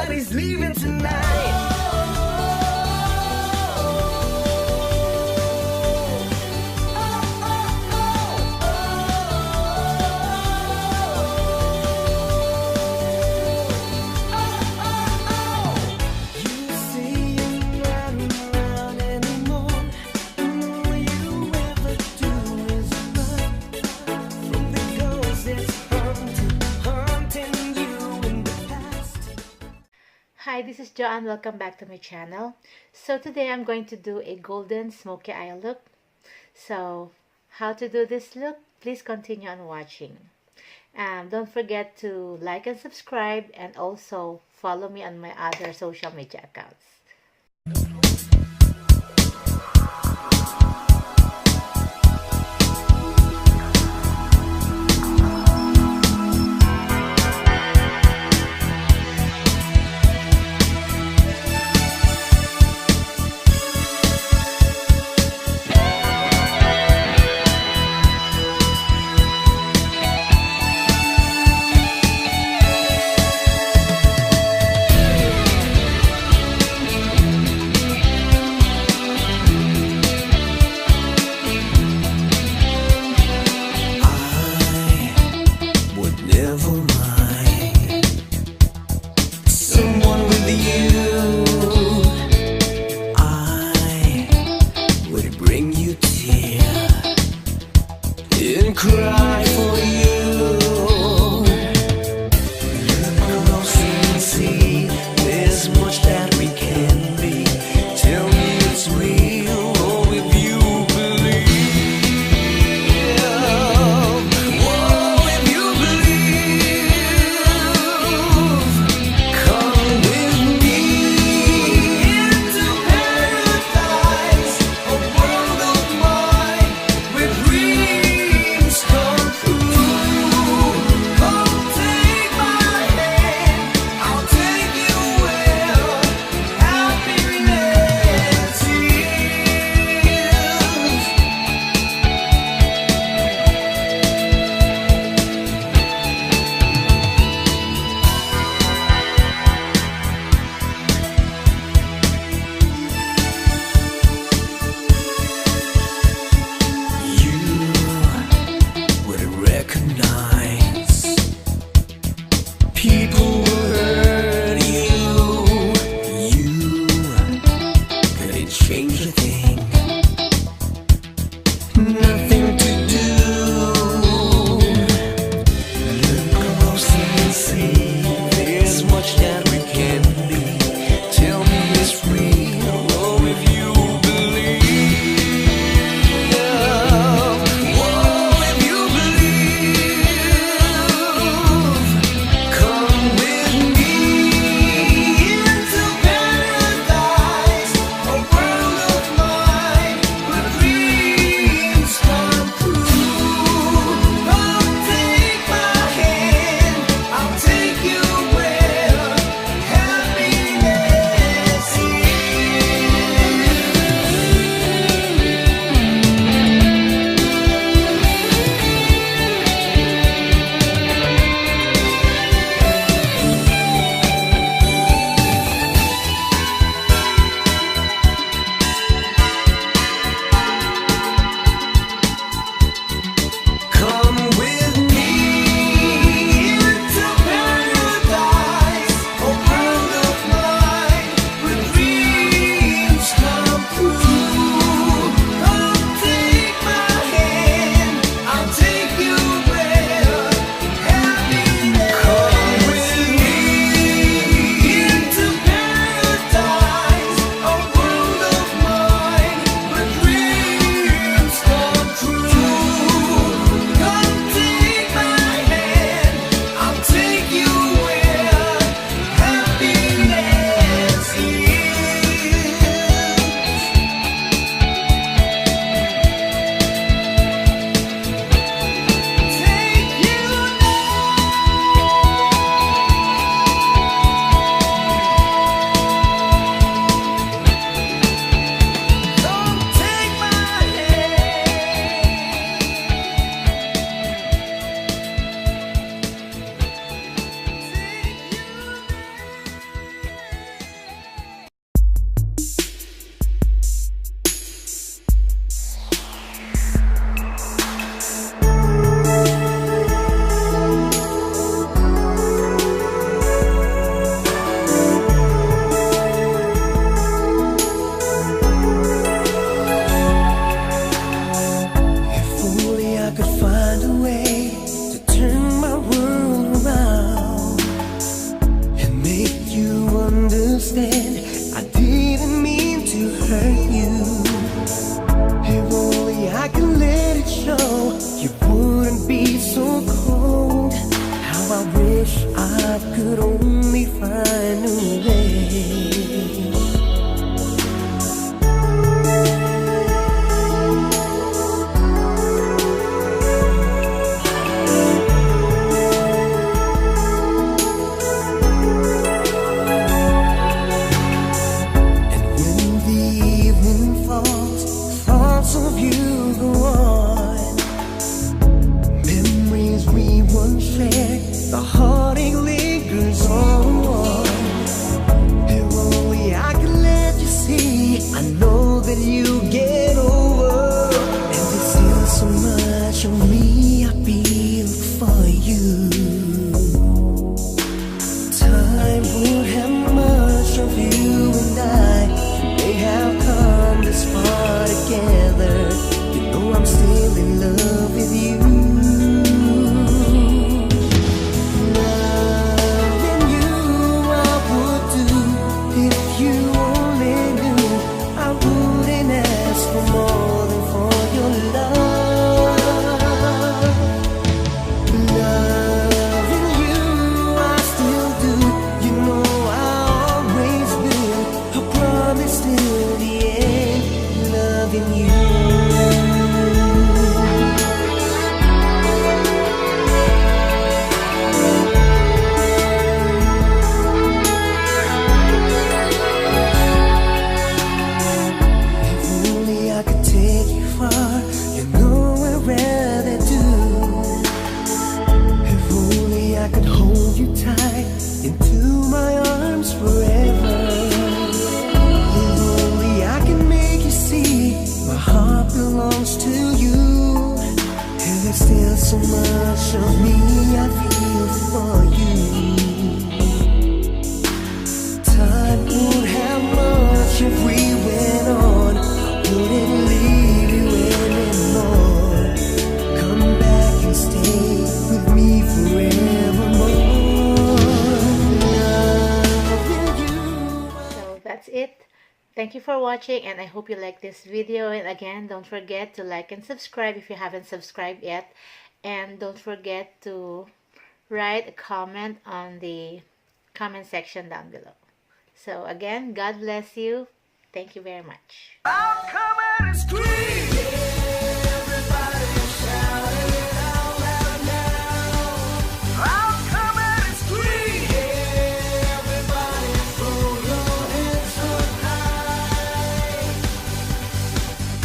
Nobody's leaving tonight. Hi, this is Joanne. Welcome back to my channel. So today I'm going to do a golden smoky eye look. So how to do this look? Please continue on watching. Don't forget to like and subscribe, and also follow me on my other social media accounts. of you and I may have come this far together. You know I'm still in love with you. Loving you I would do if you only knew. I wouldn't ask for more than for your love. Loving you I still do. You know I always will. I promise till the end. Loving you. If only I could take you far, you know I'd rather do. If only I could hold you tight into my arms forever. If only I can make you see my heart belongs to you. And there's still so much of me I feel for you. Time won't have much if we went on. I wouldn't leave you anymore. Come back and stay with me forevermore. Loving you. So that's it. Thank you for watching, and I hope you like this video. And again, don't forget to like and subscribe if you haven't subscribed yet. And don't forget to write a comment on the comment section down below. So again, God bless you. Thank you very much. I'll come out and scream. Everybody shout it out loud now. I'll come out and scream. Everybody throw your hands up high.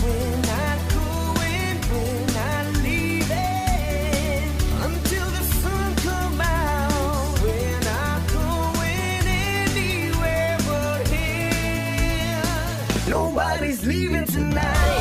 We're not going, we're not leaving until the sun come out. We're not going anywhere but here. Nobody's leaving tonight.